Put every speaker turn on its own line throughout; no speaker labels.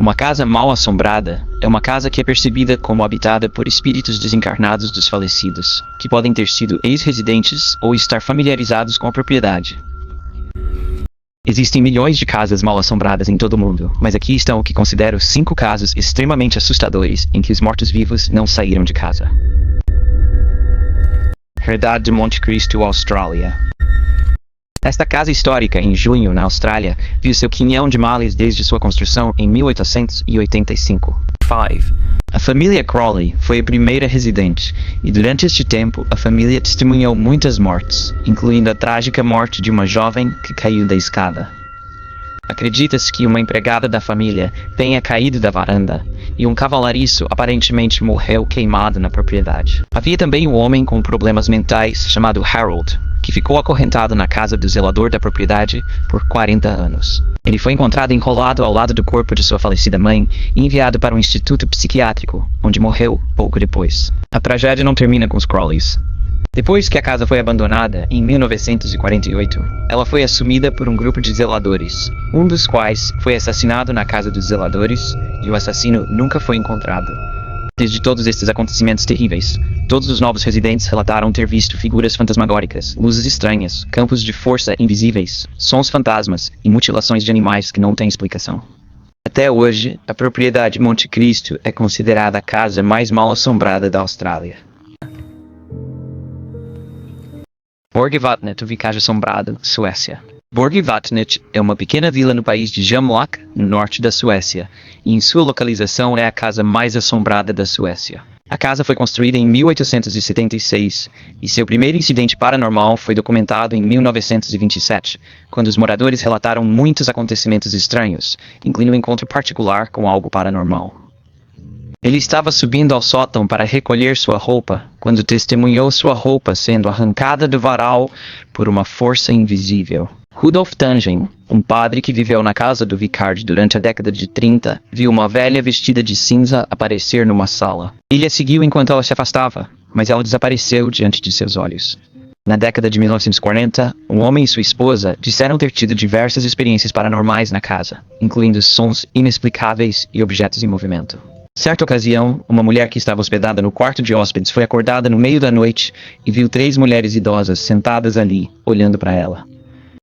Uma casa mal assombrada é uma casa que é percebida como habitada por espíritos desencarnados dos falecidos, que podem ter sido ex-residentes ou estar familiarizados com a propriedade. Existem milhões de casas mal assombradas em todo o mundo, mas aqui estão o que considero 5 casos extremamente assustadores em que os mortos-vivos não saíram de casa. Herdade de Monte Cristo, Austrália. Esta casa histórica, em junho, na Austrália, viu seu quinhão de males desde sua construção em 1885. 5. A família Crawley foi a primeira residente, e durante este tempo a família testemunhou muitas mortes, incluindo a trágica morte de uma jovem que caiu da escada. Acredita-se que uma empregada da família tenha caído da varanda, e um cavalariço aparentemente morreu queimado na propriedade. Havia também um homem com problemas mentais chamado Harold, que ficou acorrentado na casa do zelador da propriedade por 40 anos. Ele foi encontrado enrolado ao lado do corpo de sua falecida mãe e enviado para um instituto psiquiátrico, onde morreu pouco depois. A tragédia não termina com os Crawleys. Depois que a casa foi abandonada, em 1948, ela foi assumida por um grupo de zeladores, um dos quais foi assassinado na casa dos zeladores e o assassino nunca foi encontrado. Desde todos estes acontecimentos terríveis, todos os novos residentes relataram ter visto figuras fantasmagóricas, luzes estranhas, campos de força invisíveis, sons fantasmas e mutilações de animais que não têm explicação. Até hoje, a propriedade Monte Cristo é considerada a casa mais mal assombrada da Austrália. Borgvatnet, o Vicário Assombrado, Suécia. Borgvatnet é uma pequena vila no país de Jamlock, no norte da Suécia, e em sua localização é a casa mais assombrada da Suécia. A casa foi construída em 1876 e seu primeiro incidente paranormal foi documentado em 1927, quando os moradores relataram muitos acontecimentos estranhos, incluindo um encontro particular com algo paranormal. Ele estava subindo ao sótão para recolher sua roupa, quando testemunhou sua roupa sendo arrancada do varal por uma força invisível. Rudolf Tangen, um padre que viveu na casa do Vicard durante a década de 30, viu uma velha vestida de cinza aparecer numa sala. Ele a seguiu enquanto ela se afastava, mas ela desapareceu diante de seus olhos. Na década de 1940, um homem e sua esposa disseram ter tido diversas experiências paranormais na casa, incluindo sons inexplicáveis e objetos em movimento. Certa ocasião, uma mulher que estava hospedada no quarto de hóspedes foi acordada no meio da noite e viu 3 mulheres idosas sentadas ali, olhando para ela.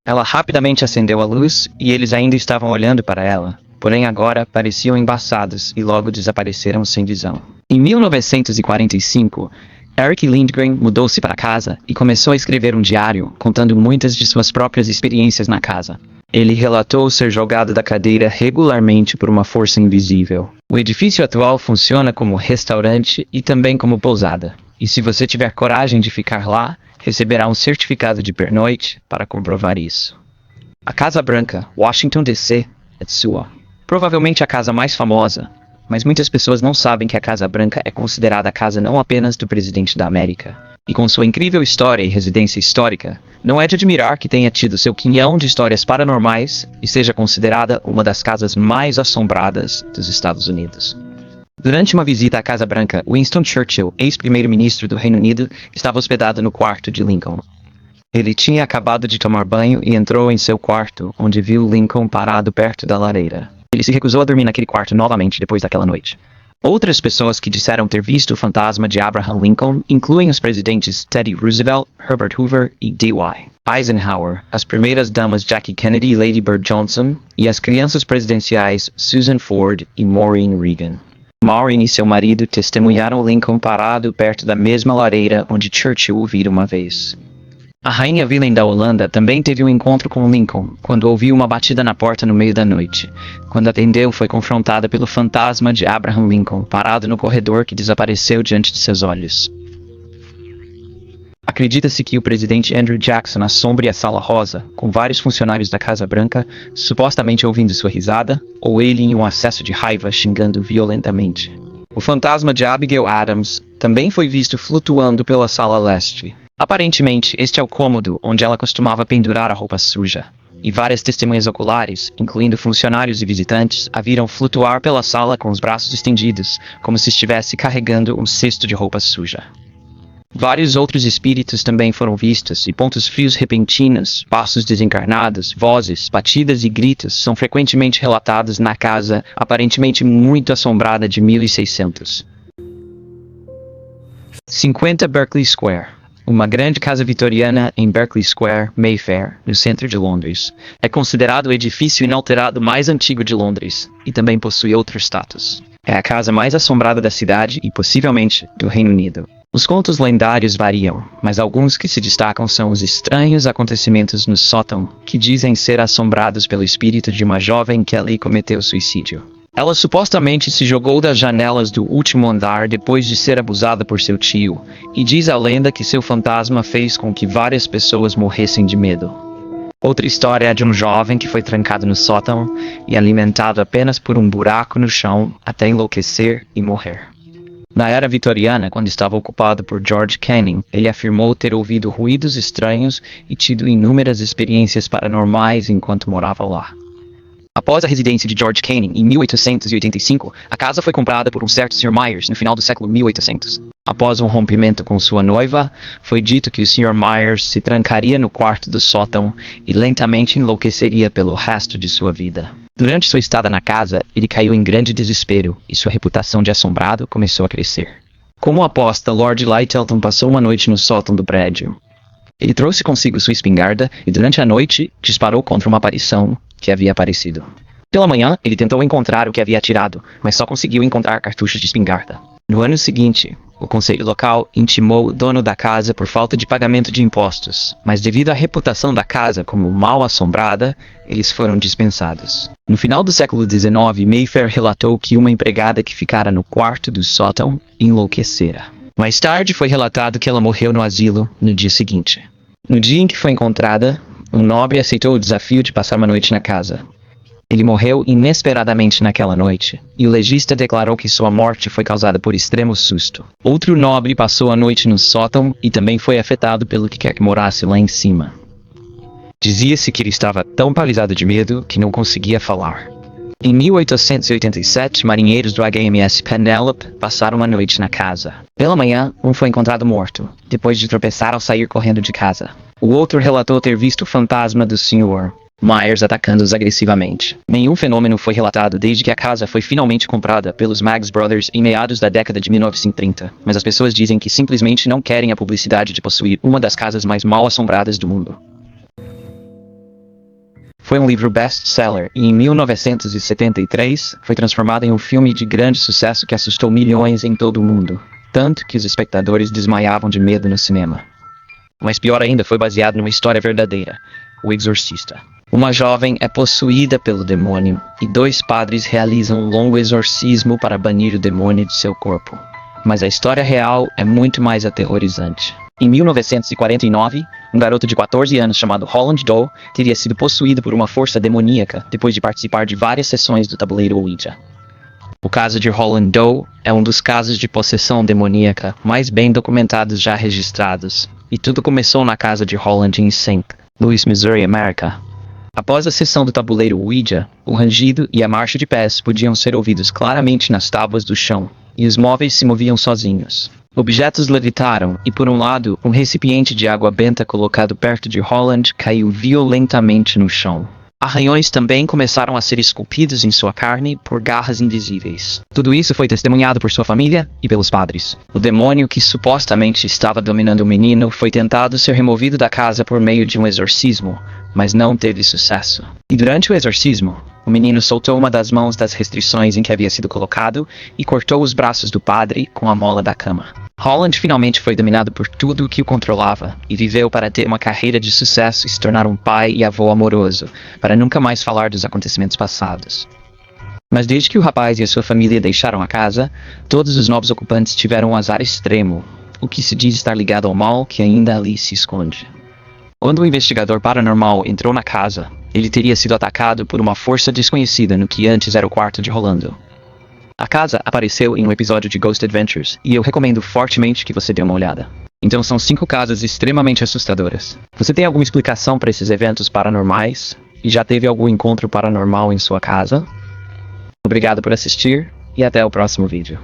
Ela rapidamente acendeu a luz e eles ainda estavam olhando para ela, porém agora pareciam embaçados e logo desapareceram sem visão. Em 1945, Eric Lindgren mudou-se para casa e começou a escrever um diário contando muitas de suas próprias experiências na casa. Ele relatou ser jogado da cadeira regularmente por uma força invisível. O edifício atual funciona como restaurante e também como pousada. E se você tiver coragem de ficar lá, receberá um certificado de pernoite para comprovar isso. A Casa Branca, Washington DC, é sua. Provavelmente a casa mais famosa, mas muitas pessoas não sabem que a Casa Branca é considerada a casa não apenas do presidente da América. E com sua incrível história e residência histórica, não é de admirar que tenha tido seu quinhão de histórias paranormais e seja considerada uma das casas mais assombradas dos Estados Unidos. Durante uma visita à Casa Branca, Winston Churchill, ex-primeiro-ministro do Reino Unido, estava hospedado no quarto de Lincoln. Ele tinha acabado de tomar banho e entrou em seu quarto, onde viu Lincoln parado perto da lareira. Ele se recusou a dormir naquele quarto novamente depois daquela noite. Outras pessoas que disseram ter visto o fantasma de Abraham Lincoln incluem os presidentes Teddy Roosevelt, Herbert Hoover e D.Y. Eisenhower, as primeiras damas Jackie Kennedy e Lady Bird Johnson, e as crianças presidenciais Susan Ford e Maureen Reagan. Maureen e seu marido testemunharam Lincoln parado perto da mesma lareira onde Churchill o vira uma vez. A rainha Willem da Holanda também teve um encontro com Lincoln, quando ouviu uma batida na porta no meio da noite. Quando atendeu, foi confrontada pelo fantasma de Abraham Lincoln, parado no corredor que desapareceu diante de seus olhos. Acredita-se que o presidente Andrew Jackson assombre a Sala Rosa, com vários funcionários da Casa Branca, supostamente ouvindo sua risada, ou ele em um acesso de raiva xingando violentamente. O fantasma de Abigail Adams também foi visto flutuando pela Sala Leste. Aparentemente, este é o cômodo onde ela costumava pendurar a roupa suja, e várias testemunhas oculares, incluindo funcionários e visitantes, a viram flutuar pela sala com os braços estendidos, como se estivesse carregando um cesto de roupa suja. Vários outros espíritos também foram vistos, e pontos frios repentinos, passos desencarnados, vozes, batidas e gritos são frequentemente relatados na casa, aparentemente muito assombrada de 1600. 50 Berkeley Square. Uma grande casa vitoriana em Berkeley Square, Mayfair, no centro de Londres. É considerado o edifício inalterado mais antigo de Londres, e também possui outro status. É a casa mais assombrada da cidade e possivelmente do Reino Unido. Os contos lendários variam, mas alguns que se destacam são os estranhos acontecimentos no sótão, que dizem ser assombrados pelo espírito de uma jovem que ali cometeu suicídio. Ela supostamente se jogou das janelas do último andar depois de ser abusada por seu tio, e diz a lenda que seu fantasma fez com que várias pessoas morressem de medo. Outra história é de um jovem que foi trancado no sótão e alimentado apenas por um buraco no chão até enlouquecer e morrer. Na era vitoriana, quando estava ocupado por George Canning, ele afirmou ter ouvido ruídos estranhos e tido inúmeras experiências paranormais enquanto morava lá. Após a residência de George Canning, em 1885, a casa foi comprada por um certo Sr. Myers no final do século 1800. Após um rompimento com sua noiva, foi dito que o Sr. Myers se trancaria no quarto do sótão e lentamente enlouqueceria pelo resto de sua vida. Durante sua estada na casa, ele caiu em grande desespero e sua reputação de assombrado começou a crescer. Como aposta, Lord Lyttelton passou uma noite no sótão do prédio. Ele trouxe consigo sua espingarda e durante a noite disparou contra uma aparição que havia aparecido. Pela manhã, ele tentou encontrar o que havia atirado, mas só conseguiu encontrar cartuchos de espingarda. No ano seguinte, o conselho local intimou o dono da casa por falta de pagamento de impostos, mas devido à reputação da casa como mal assombrada, eles foram dispensados. No final do século XIX, Mayfair relatou que uma empregada que ficara no quarto do sótão enlouquecera. Mais tarde foi relatado que ela morreu no asilo no dia seguinte. No dia em que foi encontrada, um nobre aceitou o desafio de passar uma noite na casa. Ele morreu inesperadamente naquela noite, e o legista declarou que sua morte foi causada por extremo susto. Outro nobre passou a noite no sótão e também foi afetado pelo que quer que morasse lá em cima. Dizia-se que ele estava tão paralisado de medo que não conseguia falar. Em 1887, marinheiros do HMS Penelope passaram uma noite na casa. Pela manhã, um foi encontrado morto, depois de tropeçar ao sair correndo de casa. O outro relatou ter visto o fantasma do Sr. Myers atacando-os agressivamente. Nenhum fenômeno foi relatado desde que a casa foi finalmente comprada pelos Maggs Brothers em meados da década de 1930, mas as pessoas dizem que simplesmente não querem a publicidade de possuir uma das casas mais mal assombradas do mundo. Foi um livro best-seller e em 1973 foi transformado em um filme de grande sucesso que assustou milhões em todo o mundo, tanto que os espectadores desmaiavam de medo no cinema. Mas pior ainda, foi baseado numa história verdadeira, O Exorcista. Uma jovem é possuída pelo demônio e dois padres realizam um longo exorcismo para banir o demônio de seu corpo. Mas a história real é muito mais aterrorizante. Em 1949, um garoto de 14 anos chamado Holland Doe teria sido possuído por uma força demoníaca depois de participar de várias sessões do tabuleiro Ouija. O caso de Holland Doe é um dos casos de possessão demoníaca mais bem documentados já registrados, e tudo começou na casa de Holland em St. Louis, Missouri, América. Após a sessão do tabuleiro Ouija, o rangido e a marcha de pés podiam ser ouvidos claramente nas tábuas do chão, e os móveis se moviam sozinhos. Objetos levitaram e, por um lado, um recipiente de água benta colocado perto de Holland caiu violentamente no chão. Arranhões também começaram a ser esculpidos em sua carne por garras invisíveis. Tudo isso foi testemunhado por sua família e pelos padres. O demônio que supostamente estava dominando o menino foi tentado ser removido da casa por meio de um exorcismo, mas não teve sucesso. E durante o exorcismo, o menino soltou uma das mãos das restrições em que havia sido colocado e cortou os braços do padre com a mola da cama. Holland finalmente foi dominado por tudo o que o controlava e viveu para ter uma carreira de sucesso e se tornar um pai e avô amoroso, para nunca mais falar dos acontecimentos passados. Mas desde que o rapaz e a sua família deixaram a casa, todos os novos ocupantes tiveram um azar extremo, o que se diz estar ligado ao mal que ainda ali se esconde. Quando o investigador paranormal entrou na casa, ele teria sido atacado por uma força desconhecida no que antes era o quarto de Rolando. A casa apareceu em um episódio de Ghost Adventures, e eu recomendo fortemente que você dê uma olhada. Então são 5 casas extremamente assustadoras. Você tem alguma explicação para esses eventos paranormais? E já teve algum encontro paranormal em sua casa? Obrigado por assistir, e até o próximo vídeo.